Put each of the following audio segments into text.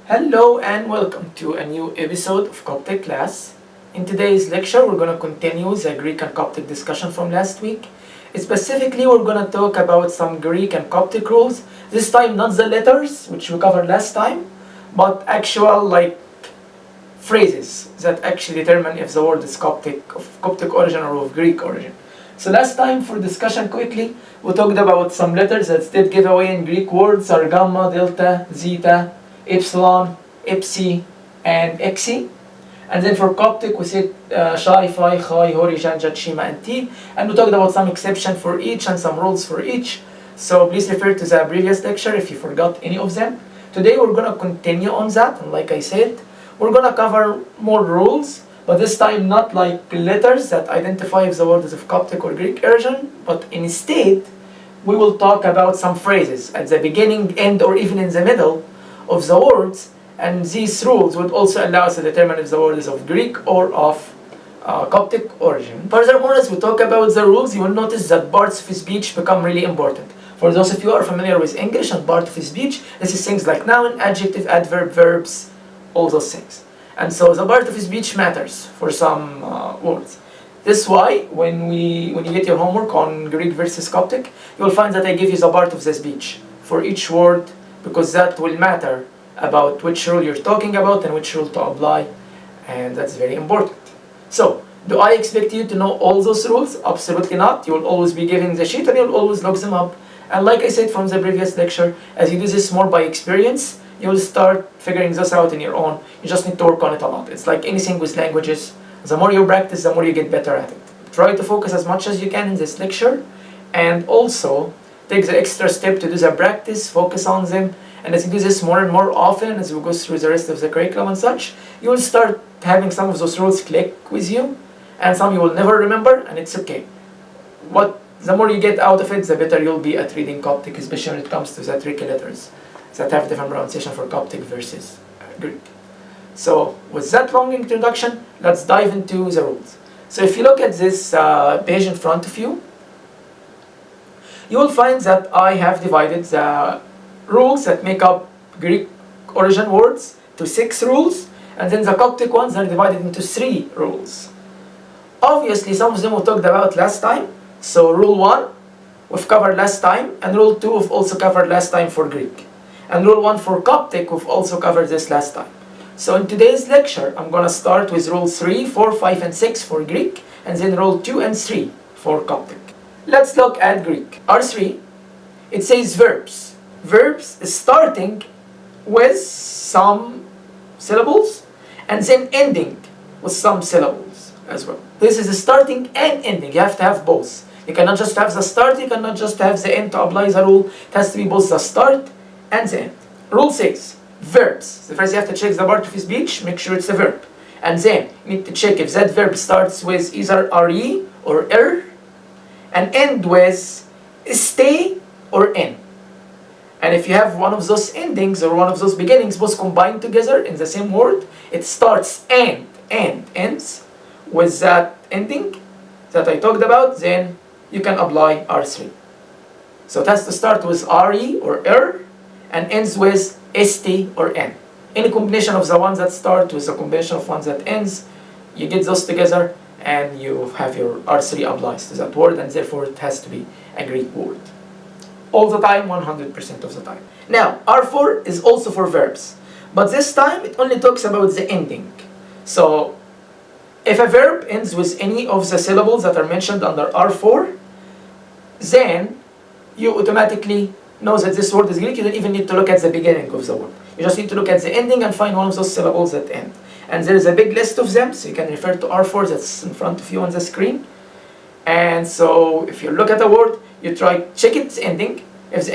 Hello and welcome to a new episode of Coptic Las. In today's lecture, we're going to continue the Greek and Coptic discussion from last week. Specifically, we're going to talk about some Greek and Coptic rules. This time, not the letters, which we covered last time, but actual phrases that actually determine if the word is of Coptic origin or of Greek origin. So last time, for discussion quickly, we talked about some letters that did give away in Greek words are gamma, delta, zeta, epsilon, epsi, and xi. And then for Coptic, we said shai, phi, chai, hori, jan, jat, shima, and ti. And we talked about some exception for each and some rules for each. So please refer to the previous lecture if you forgot any of them. Today we're going to continue on that. And like I said, we're going to cover more rules, but this time not like letters that identify if the word is of Coptic or Greek origin, but instead we will talk about some phrases at the beginning, end, or even in the middle of the words, and these rules would also allow us to determine if the word is of Greek or of Coptic origin. Furthermore, as we talk about the rules, you will notice that parts of speech become really important. For those of you who are familiar with English and part of speech, this is things like noun, adjective, adverb, verbs, all those things. And so the part of speech matters for some words. This is why when you get your homework on Greek versus Coptic, you will find that I give you the part of the speech for each word, because that will matter about which rule you're talking about and which rule to apply, and that's very important. So, do I expect you to know all those rules? Absolutely not. You will always be given the sheet and you'll always look them up. And like I said from the previous lecture, as you do this more by experience, you'll start figuring this out on your own. You just need to work on it a lot. It's like anything with languages. The more you practice, the more you get better at it. Try to focus as much as you can in this lecture, and also take the extra step to do the practice, focus on them, and as you do this more and more often, as we go through the rest of the curriculum and such, you will start having some of those rules click with you, and some you will never remember, and it's okay. The more you get out of it, the better you'll be at reading Coptic, especially when it comes to the tricky letters that have different pronunciation for Coptic versus Greek. So, with that long introduction, let's dive into the rules. So if you look at this page in front of you, you will find that I have divided the rules that make up Greek origin words to 6 rules, and then the Coptic ones are divided into 3 rules. Obviously, some of them we talked about last time. So rule 1 we've covered last time, and rule 2 we've also covered last time for Greek. And rule 1 for Coptic we've also covered this last time. So in today's lecture, I'm going to start with rule 3, 4, 5, and 6 for Greek, and then rule 2 and 3 for Coptic. Let's look at Greek. R3, it says verbs. Verbs is starting with some syllables and then ending with some syllables as well. This is the starting and ending. You have to have both. You cannot just have the start, you cannot just have the end to apply the rule. It has to be both the start and the end. Rule 6, verbs. The first you have to check the part of speech, make sure it's a verb. And then you need to check if that verb starts with either re or and end with stay or in. And if you have one of those endings or one of those beginnings both combined together in the same word, it starts and ends with that ending that I talked about, then you can apply R3. So it has to start with re or and ends with st or n. Any combination of the ones that start with the combination of ones that ends, you get those together and you have your R3 applies to that word, and therefore it has to be a Greek word. All the time, 100% of the time. Now, R4 is also for verbs, but this time it only talks about the ending. So, if a verb ends with any of the syllables that are mentioned under R4, then you automatically know that this word is Greek. You don't even need to look at the beginning of the word. You just need to look at the ending and find one of those syllables that end. And there is a big list of them, so you can refer to R4 that's in front of you on the screen. And so if you look at a word, you try check its ending. If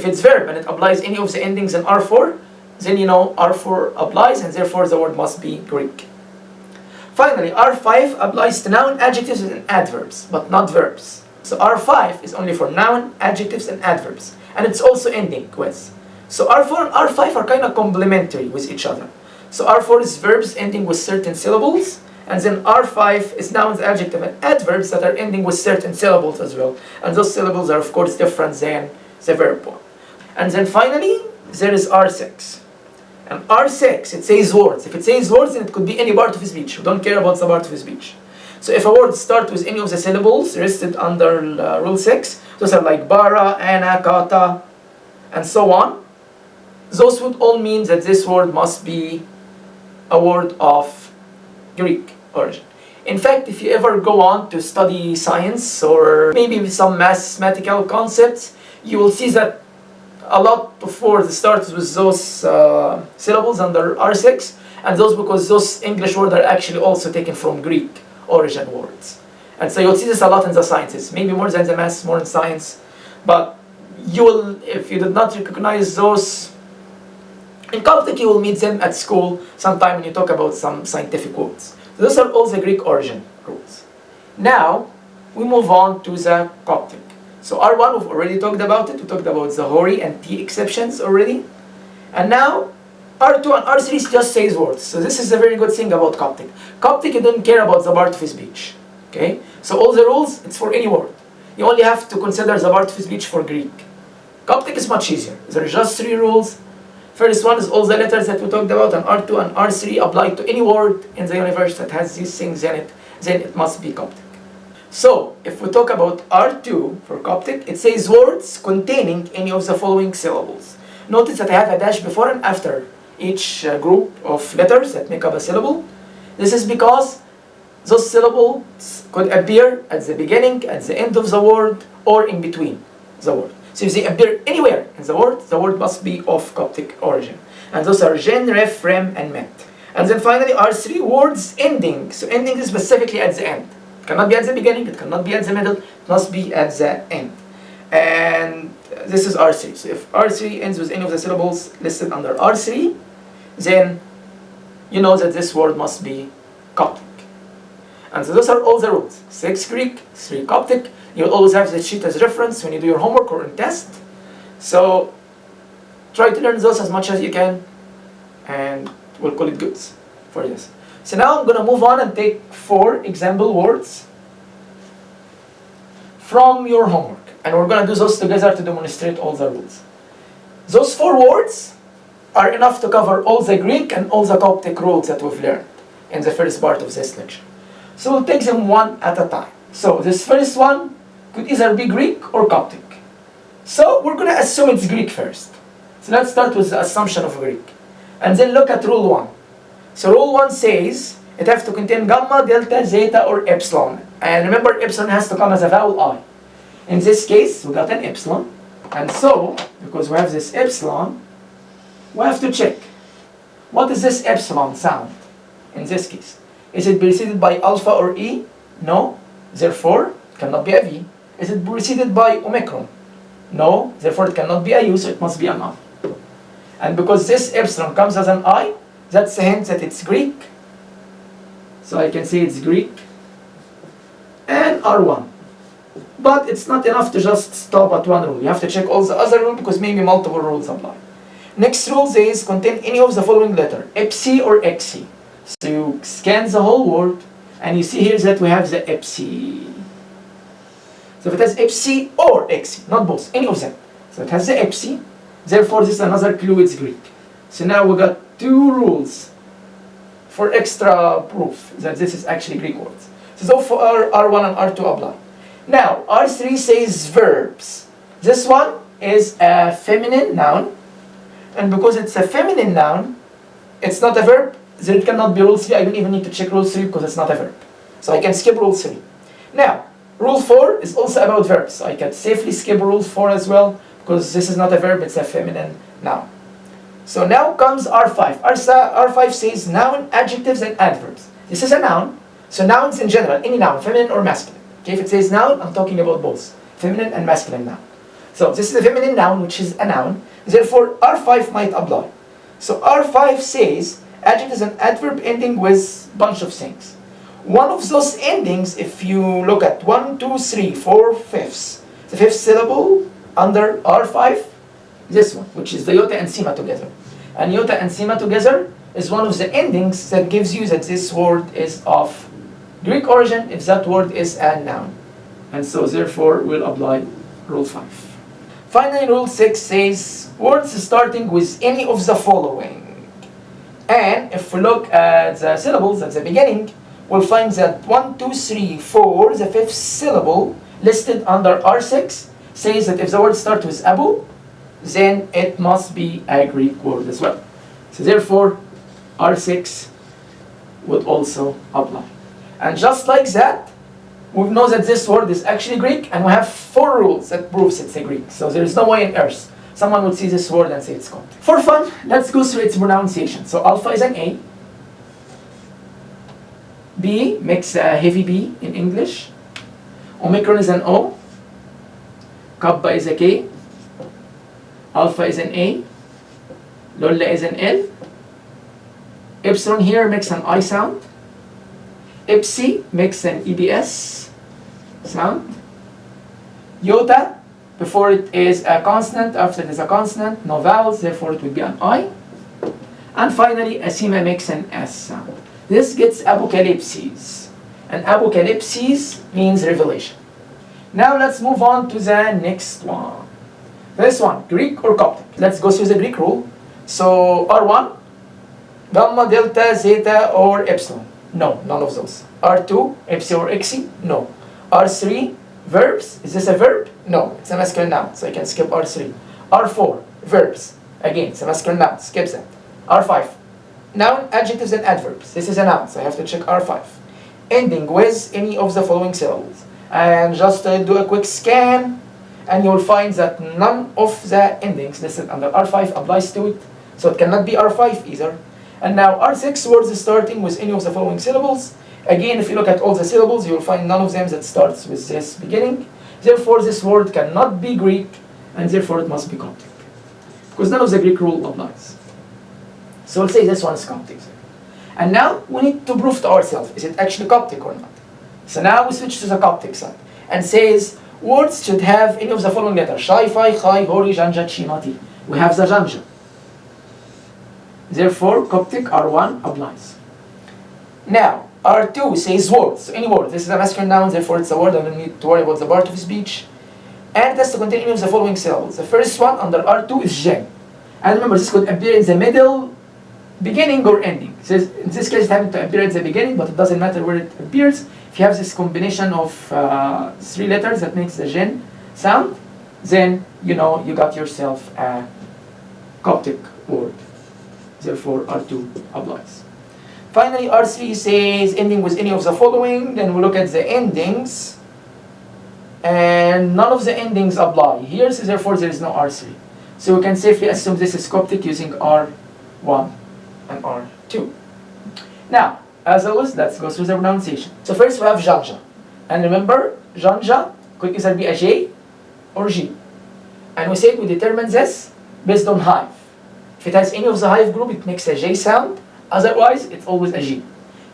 it's verb and it applies any of the endings in R4, then you know R4 applies and therefore the word must be Greek. Finally, R5 applies to noun, adjectives, and adverbs, but not verbs. So R5 is only for noun, adjectives, and adverbs. And it's also ending with. So R4 and R5 are kind of complementary with each other. So R4 is verbs ending with certain syllables, and then R5 is nouns, adjectives, and adverbs that are ending with certain syllables as well. And those syllables are of course different than the verb one. And then finally, there is R6. And R6, it says words. If it says words, then it could be any part of speech. We don't care about the part of speech. So if a word starts with any of the syllables listed under Rule 6, those are like bara, ana, kata, and so on, those would all mean that this word must be a word of Greek origin. In fact, if you ever go on to study science or maybe some mathematical concepts, you will see that a lot of words start with those syllables under R6, and those because those English words are actually also taken from Greek origin words. And so you'll see this a lot in the sciences, maybe more than the maths, more in science. But you will, if you did not recognize those in Coptic, you will meet them at school sometime when you talk about some scientific words. So those are all the Greek origin rules. Now, we move on to the Coptic. So R1, we've already talked about it. We talked about the Hori and T exceptions already. And now, R2 and R3 just says words. So this is a very good thing about Coptic. Coptic, you don't care about the part of speech. Okay? So all the rules, it's for any word. You only have to consider the part of speech for Greek. Coptic is much easier. There are just 3 rules. First one is all the letters that we talked about, and R2 and R3 apply to any word in the universe that has these things in it, then it must be Coptic. So, if we talk about R2 for Coptic, it says words containing any of the following syllables. Notice that I have a dash before and after each group of letters that make up a syllable. This is because those syllables could appear at the beginning, at the end of the word, or in between the word. So if they appear anywhere in the word must be of Coptic origin. And those are gen, ref, rem, and met. And then finally R3, words ending. So ending is specifically at the end. It cannot be at the beginning, it cannot be at the middle, it must be at the end. And this is R3. So if R3 ends with any of the syllables listed under R3, then you know that this word must be Coptic. And so those are all the rules. 6 Greek, 3 Coptic. You'll always have the sheet as reference when you do your homework or in test. So try to learn those as much as you can, and we'll call it good for this. So now I'm going to move on and take 4 example words from your homework. And we're going to do those together to demonstrate all the rules. Those 4 words are enough to cover all the Greek and all the Coptic rules that we've learned in the first part of this lecture. So we'll take them one at a time. So this first one could either be Greek or Coptic. So we're going to assume it's Greek first. So let's start with the assumption of Greek. And then look at rule 1. So rule 1 says it has to contain gamma, delta, zeta, or epsilon. And remember, epsilon has to come as a vowel I. In this case, we got an epsilon. And so, because we have this epsilon, we have to check. What is this epsilon sound in this case? Is it preceded by alpha or E? No. Therefore, it cannot be a V. Is it preceded by omicron? No. Therefore, it cannot be a U, so it must be an I. And because this epsilon comes as an I, that's a hint that it's Greek. So I can say it's Greek. And R1. But it's not enough to just stop at one rule. You have to check all the other rules because maybe multiple rules apply. Next rule says contain any of the following letter, Epsi or Xi. So you scan the whole word and you see here that we have the Epsi. So if it has Epsi or Xi, not both, any of them. So it has the Epsi, therefore this is another clue, it's Greek. So now we got 2 rules for extra proof that this is actually Greek words. So far R1 and R2 apply. Now R3 says verbs. This one is a feminine noun, and because it's a feminine noun, it's not a verb, so it cannot be rule 3. I don't even need to check rule 3 because it's not a verb. So I can skip rule 3. Now, rule 4 is also about verbs. So I can safely skip rule 4 as well because this is not a verb, it's a feminine noun. So now comes R5. R5 says noun, adjectives, and adverbs. This is a noun. So nouns in general, any noun, feminine or masculine. Okay, if it says noun, I'm talking about both feminine and masculine noun. So this is a feminine noun, which is a noun. Therefore, R5 might apply. So R5 says adjectives and adverb ending with bunch of things. One of those endings, if you look at 1, 2, 3, 4, fifths, the 5th syllable under R5, this one, which is the iota and sima together. And iota and sima together is one of the endings that gives you that this word is of Greek origin if that word is a noun. And so therefore we'll apply rule 5. Finally, rule 6 says words starting with any of the following. And if we look at the syllables at the beginning, we'll find that 1, 2, 3, 4, the fifth syllable listed under R6 says that if the word starts with Abu, then it must be a Greek word as well. So therefore, R6 would also apply. And just like that, we know that this word is actually Greek, and we have 4 rules that proves it's a Greek. So there is no way on earth someone would see this word and say it's Coptic. For fun, let's go through its pronunciation. So alpha is an A. B makes a heavy B in English. Omicron is an O. Kappa is a K. Alpha is an A. Lolla is an L. Epsilon here makes an I sound. Ipsi makes an EBS sound. Iota, before it is a consonant, after it is a consonant, no vowels, therefore it would be an I. And finally, Asima makes an S sound. This gets apocalypses. And apocalypses means revelation. Now let's move on to the next one. This one, Greek or Coptic? Let's go through the Greek rule. So R1, gamma, delta, zeta, or epsilon? No, none of those. R2, ipsi or ixi? No. R3, verbs? Is this a verb? No, it's a masculine noun, so I can skip R3. R4, verbs. Again, it's a masculine noun, skip that. R5, noun, adjectives, and adverbs. This is a noun, so I have to check R5. Ending with any of the following syllables. And just do a quick scan, and you'll find that none of the endings listed under R5 applies to it, so it cannot be R5 either. And now R6 words starting with any of the following syllables. Again, if you look at all the syllables, you'll find none of them that starts with this beginning. Therefore, this word cannot be Greek, and therefore it must be Coptic, because none of the Greek rule applies. So we'll say this one is Coptic. And now we need to prove to ourselves, is it actually Coptic or not? So now we switch to the Coptic side, and says words should have any of the following letters. Shai, Fai, Chai, Hori, Janja, Chimati. We have the Janja. Therefore, Coptic R1 applies. Now, R2 says words. So any word. This is a masculine noun, therefore it's a word. I don't need to worry about the part of speech. And it has to contain any of the following syllables. The first one under R2 is Jen. And remember, this could appear in the middle, beginning, or ending. It says, in this case, it happened to appear at the beginning, but it doesn't matter where it appears. If you have this combination of 3 letters that makes the Jen sound, then you know you got yourself a Coptic word. Therefore, R2 applies. Finally, R3 says ending with any of the following. Then we look at the endings, and none of the endings apply here, so therefore there is no R3. So we can safely assume this is Coptic using R1 and R2. Now, as always, let's go through the pronunciation. So first we have Janja. And remember, Janja could either be a J or G. And we said we determine this based on hive. If it has any of the hive group, it makes a J sound. Otherwise, it's always a G.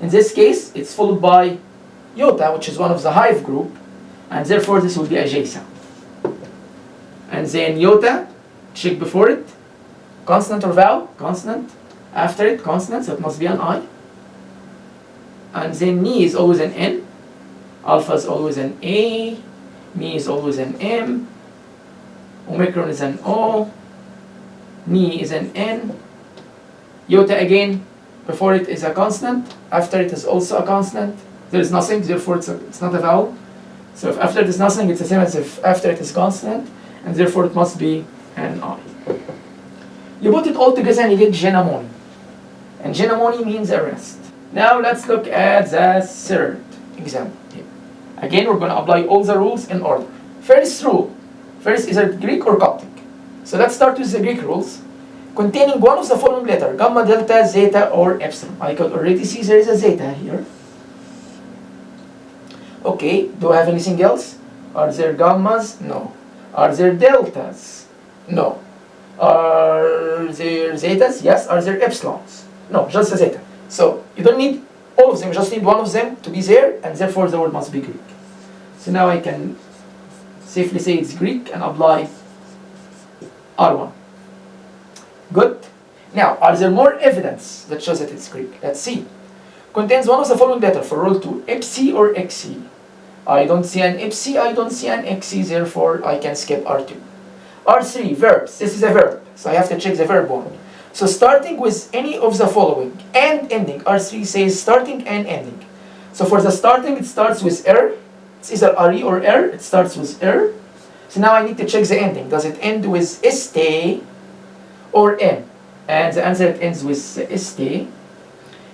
In this case, it's followed by Iota, which is one of the hive group, and therefore this will be a J sound. And then Iota, check before it, consonant or vowel, consonant. After it, consonant, so it must be an I. And then Ni is always an N. Alpha is always an A. Mi is always an M. Omicron is an O. Ni is an N. Iota again, before it is a consonant, after it is also a consonant. There is nothing, therefore it's not a vowel. So if after it is nothing, it's the same as if after it is consonant, and therefore it must be an I. You put it all together and you get genamoni. And genamoni means arrest. Now let's look at the third example here. Again, we're going to apply all the rules in order. First rule, first is it Greek or Coptic? So let's start with the Greek rules. Containing one of the following letter, gamma, delta, zeta, or epsilon. I could already see there is a zeta here. Okay, do I have anything else? Are there gammas? No. Are there deltas? No. Are there zetas? Yes. Are there epsilons? No, just a zeta. So you don't need all of them, you just need one of them to be there, and therefore the word must be Greek. So now I can safely say it's Greek and apply R1. Good. Now, are there more evidence that shows that it's Greek? Let's see. Contains one of the following letters for rule 2, ipsi or xi. I don't see an ipsi, I don't see an xi, therefore I can skip R2. R3, verbs. This is a verb, so I have to check the verb one. So starting with any of the following and ending. R3 says starting and ending. So for the starting, it starts with R. It's either RE or R. It starts with R. So now I need to check the ending. Does it end with ST or N? And the answer, it ends with ST.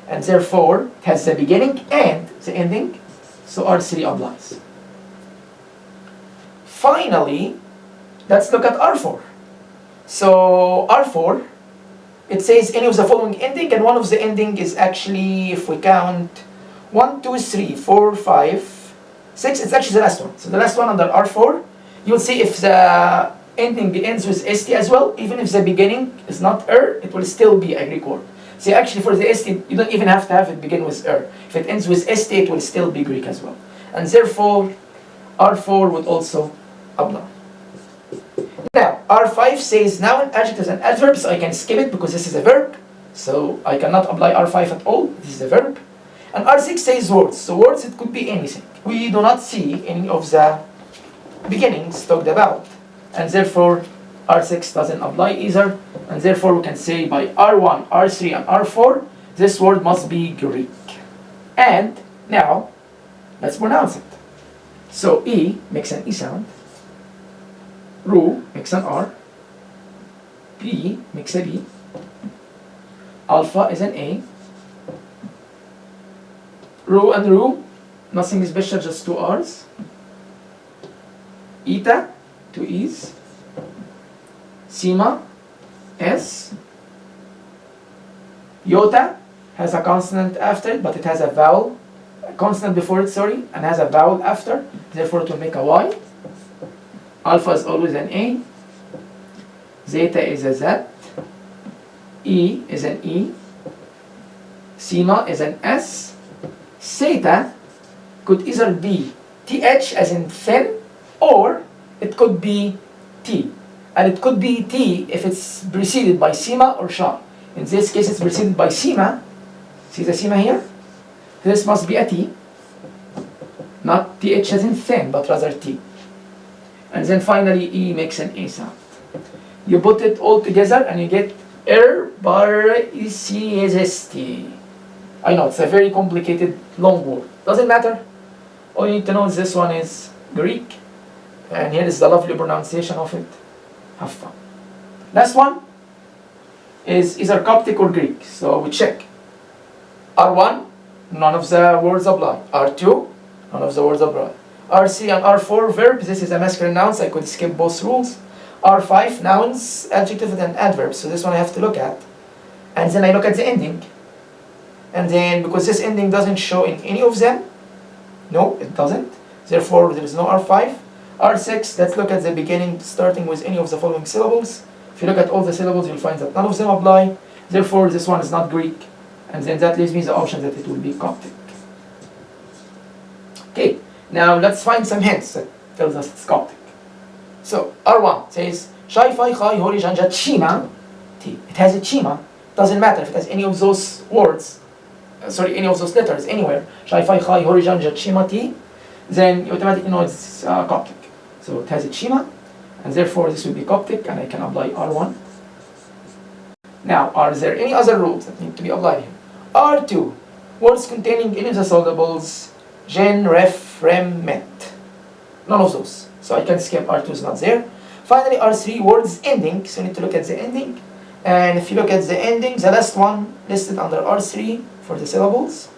And therefore, it has the beginning and the ending. So R3 applies. Finally, let's look at R4. So R4, it says any of the following ending, and one of the ending is actually, if we count 1, 2, 3, 4, 5, 6, it's actually the last one. So the last one under R4, you'll see if the ending ends with ST as well, even if the beginning is not R, it will still be a Greek word. See, actually for the ST, you don't even have to have it begin with R. If it ends with ST, it will still be Greek as well. And therefore, R4 would also apply. Now, R5 says noun, adjectives, and adverbs. I can skip it because this is a verb. So I cannot apply R5 at all. This is a verb. And R6 says words. So words, it could be anything. We do not see any of the beginnings talked about. And therefore, R6 doesn't apply either. And therefore, we can say by R1, R3, and R4, this word must be Greek. And now, let's pronounce it. So E makes an E sound. Ru makes an R. P makes a B. Alpha is an A. Ru and Ru, nothing special, just two R's. Eta, two E's. Sima, S. Iota has a consonant after it, but it has a vowel, a consonant before it, sorry, and has a vowel after, therefore it will make a Y. Alpha is always an A. Zeta is a Z. E is an E. Sima is an S. Theta could either be TH as in thin, or it could be T. And it could be T if it's preceded by Sima or Sha. In this case, it's preceded by Sima. See the Sima here? This must be a T. Not TH as in thin, but rather T. And then finally, E makes an A sound. You put it all together and you get R bar ECST. I know, it's a very complicated, long word. Doesn't matter. All you need to know is this one is Greek. And here is the lovely pronunciation of it. Have fun. Last one is either Coptic or Greek. So we check. R1, none of the words apply. R2, none of the words apply. R3 and R4 verbs, this is a masculine nouns, I could skip both rules. R5 nouns, adjectives and adverbs, so this one I have to look at. And then I look at the ending. And then because this ending doesn't show in any of them, no, it doesn't. Therefore, there is no R5. R6, let's look at the beginning starting with any of the following syllables. If you look at all the syllables, you'll find that none of them apply. Therefore, this one is not Greek. And then that leaves me the option that it will be Coptic. Okay. Now let's find some hints that tells us it's Coptic. So R1 says Shai Fai Chai Hori Janja Chima T. It has a Chima. Doesn't matter if it has any of those words, any of those letters anywhere. Shai Fai Chai Hori Janja Chima T. Then you automatically know it's Coptic. So it has a Chima, and therefore this will be Coptic, and I can apply R1. Now, are there any other rules that need to be applied here? R2, words containing any of the syllables gen, ref, rem, met. None of those. So I can skip R2 is not there. Finally, R3, words ending. So you need to look at the ending. And if you look at the ending, the last one listed under R3 for the syllables.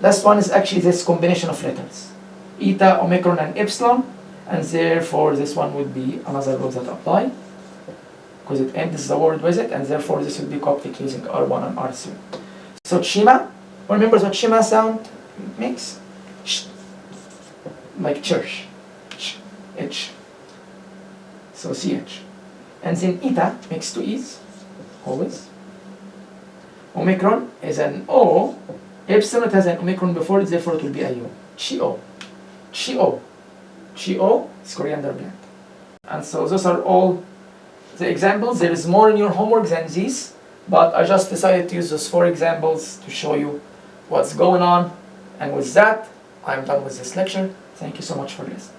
Last one is actually this combination of letters. Eta, omicron, and epsilon. And therefore, this one would be another rule that apply. Because it ends the word with it. And therefore, this would be Coptic using R1 and R3. So Shima, remember what Shima sound makes? Sh, like church. Sh, H. So CH. And then Eta makes two E's, always. Omicron is an O. Epsilon, it has an omicron before it, therefore it will be a U. Chi-O. Chi-O. Chi-O is coriander plant. And so those are all the examples. There is more in your homework than these, but I just decided to use those 4 examples to show you what's going on. And with that, I'm done with this lecture. Thank you so much for listening.